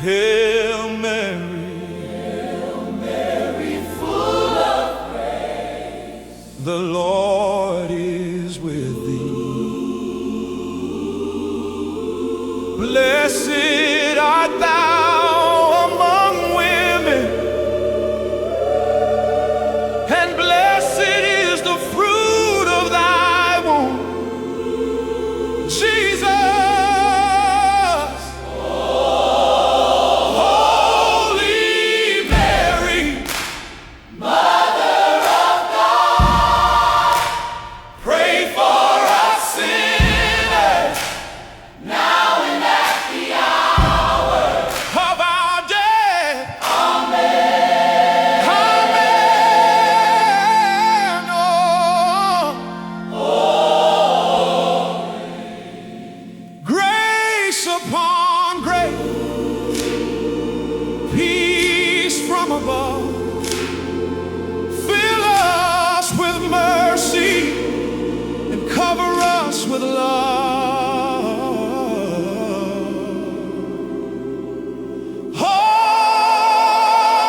Hail Mary, full of grace. the Lord is with thee. Blessed art thou among women, and blessed is the fruit of thy womb, Jesus. Upon grace, peace from above, fill us with mercy and cover us with love.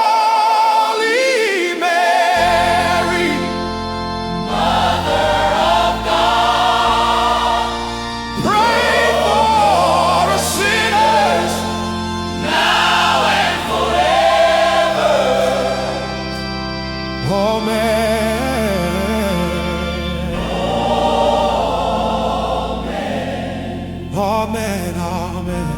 Holy Mary, Mother of God, pray for us sinners, now and forever. Amen. Amen. Amen.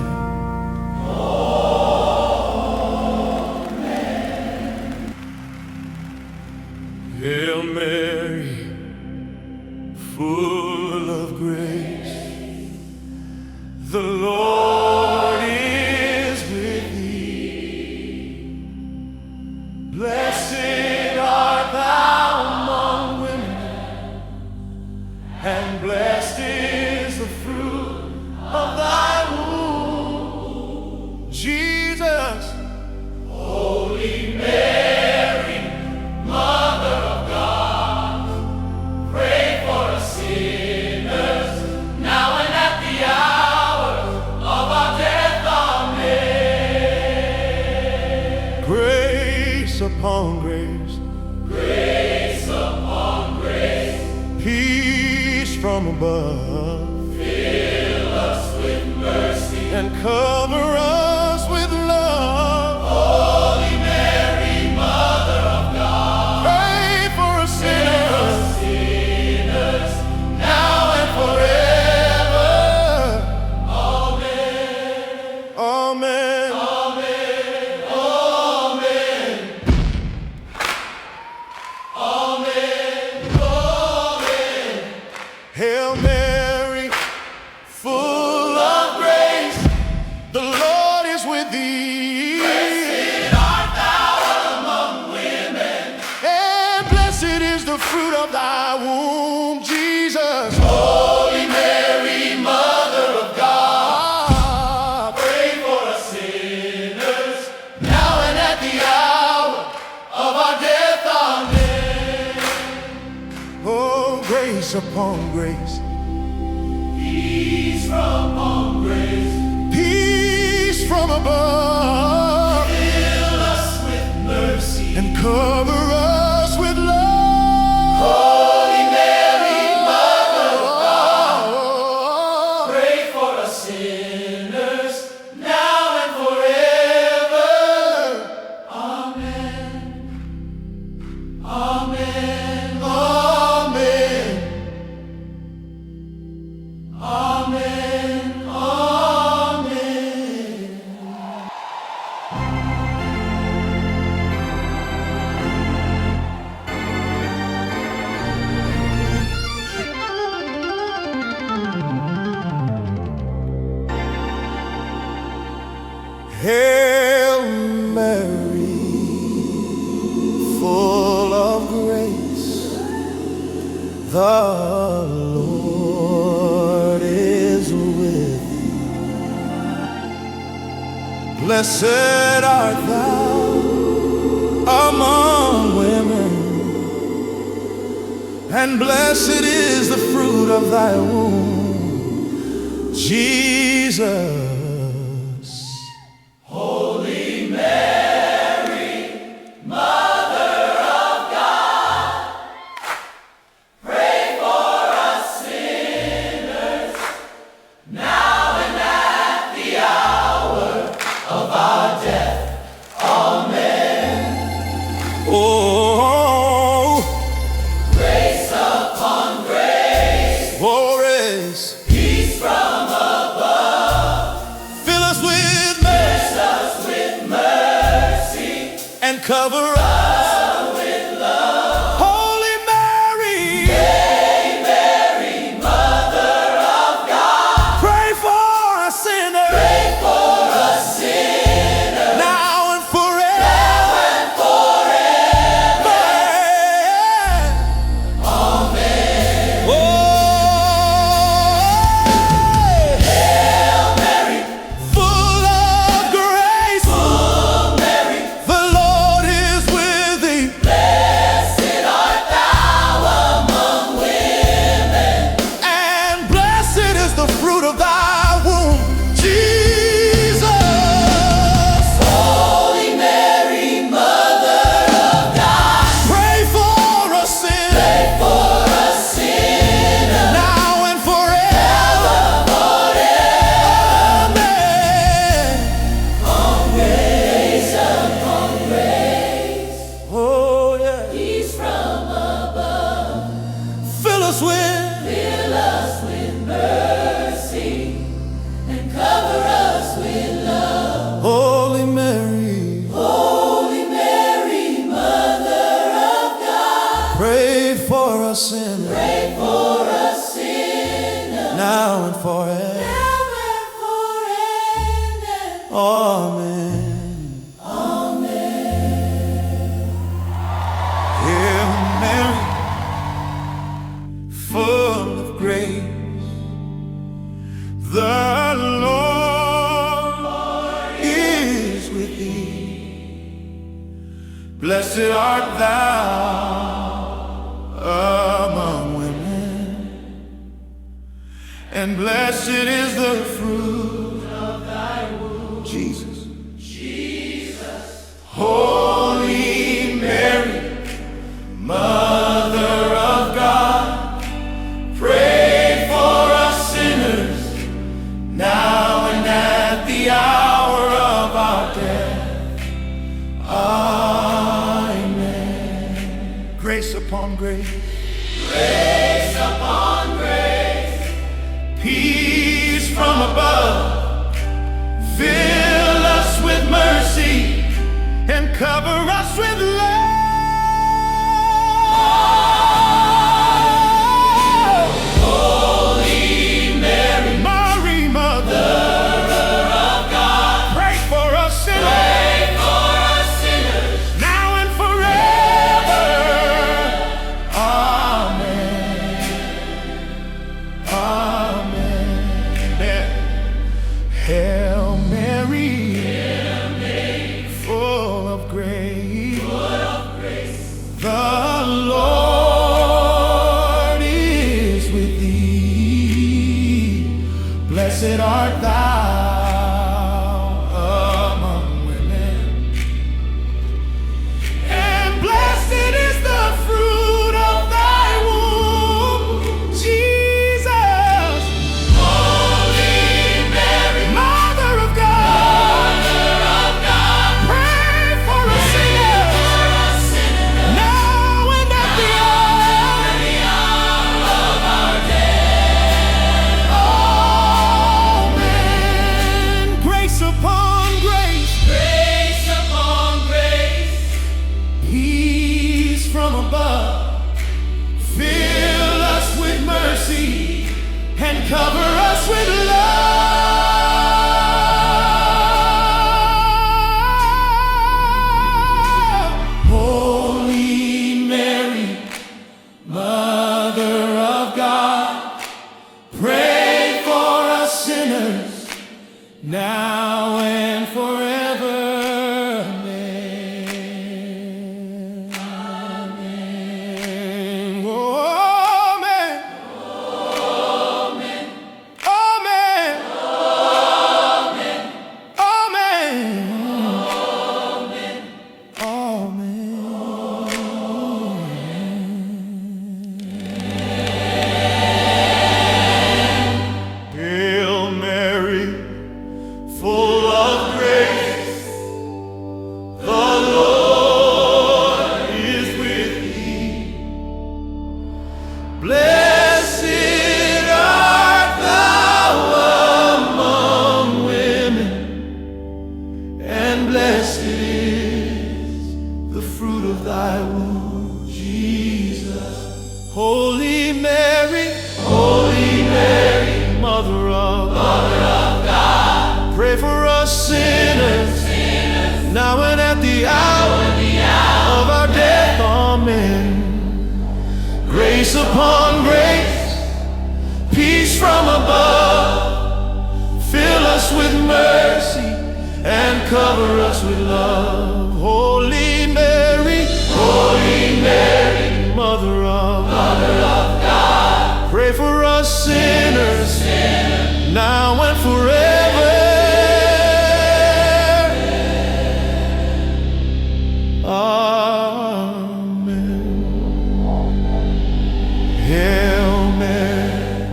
Hail Mary, full of grace, the Lord is with thee. Blessed art thou among women, and blessed is the fruit of thy womb, Jesus. Holy Mary, Mother of God, pray for us sinners, now and at the hour of our death. Amen. Grace upon grace, Grace upon grace, peace from above, fill us with mercy. and cover us with love. Holy Mary, Mother of God, Pray for us sinners, sinners, now and forever. forever. Amen. Amen. Amen. Amen. Amen. Hail Mary, full of grace, the Lord is with thee. Blessed art thou among women, And blessed is the fruit of thy womb, Jesus. Holy Mary, Mother of God, Ah, pray for us sinners, now and at the hour of our death. Amen. oh, grace upon grace, Peace from grace, peace from above, fill us with mercy. and cover us with love. Holy Mary, Mother of God, Oh, pray for us sinners, now and forever. Amen. Amen. amen. Amen. Amen. Hail Mary, full of grace, the Lord is with thee. Blessed art thou among women, and blessed is the fruit of thy womb, Jesus. Holy grace. Peace from above. Fill us with Bless mercy us with mercy. and cover us. With love. Holy Mary, Hail Mary, Mother of God. pray for us sinners. Pray for us sinners. Now and forever. And forever. Oh, Hail Mary, full of grace, full Mary. the Lord is with thee. Blessed art thou among women. And blessed is the fruit of thy womb, Jesus. Holy Mary, Mother of God. Pray for us sinners, Pray for us sinners. now and forever. Amen. Grace upon grace. Oh yeah. Peace from above. Fill us with Fill us with mercy and cover us with love. Holy Mary. Holy Mary, Mother of God. Pray for us sinners, Pray for us sinners. now and forever. Now and forever. Amen. Amen. Hail Mary, full of grace, the Lord is with thee. Blessed art thou among women, and blessed is the fruit of thy womb, Jesus. Holy Mary, Mother of God, pray for us sinners, now and at the hour of our death. Amen. Grace upon grace, Grace upon grace. peace from above. Fill us with mercy and cover us with love. Holy Mary, Mary, Mother of God. pray for us sinners, Pray for us sinners. now and forever. Amen. Amen. Hail Mary, full of grace, the Lord is with thee. Blessed art thou among women, and blessed is the fruit of thy womb, Jesus. Holy Mary, Mother of God, Mother of God. pray for us sinners, For us sinners. now and at the hour. The hour of our death. Amen. Grace upon grace, Grace upon grace. peace from above. Fill us with mercy and cover us with love. Holy Mary, Mother of God, pray for us sinners, now and forever. Amen. Amen. Oh, amen. Amen. upon grace, peace from above. Fill us with mercy and cover us with love. Holy Mary, Mother of God, pray for us sinners, now and forever. Amen. Hail Mary,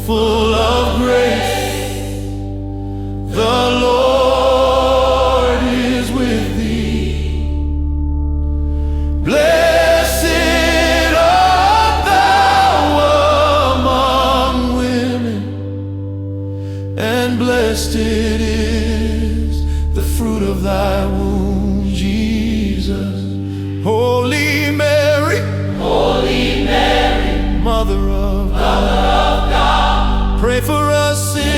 full of grace, the Lord is with thee. Blessed art thou among women, and blessed is the fruit of thy womb, Jesus. Holy Mary, Mother of God, pray for us sinners,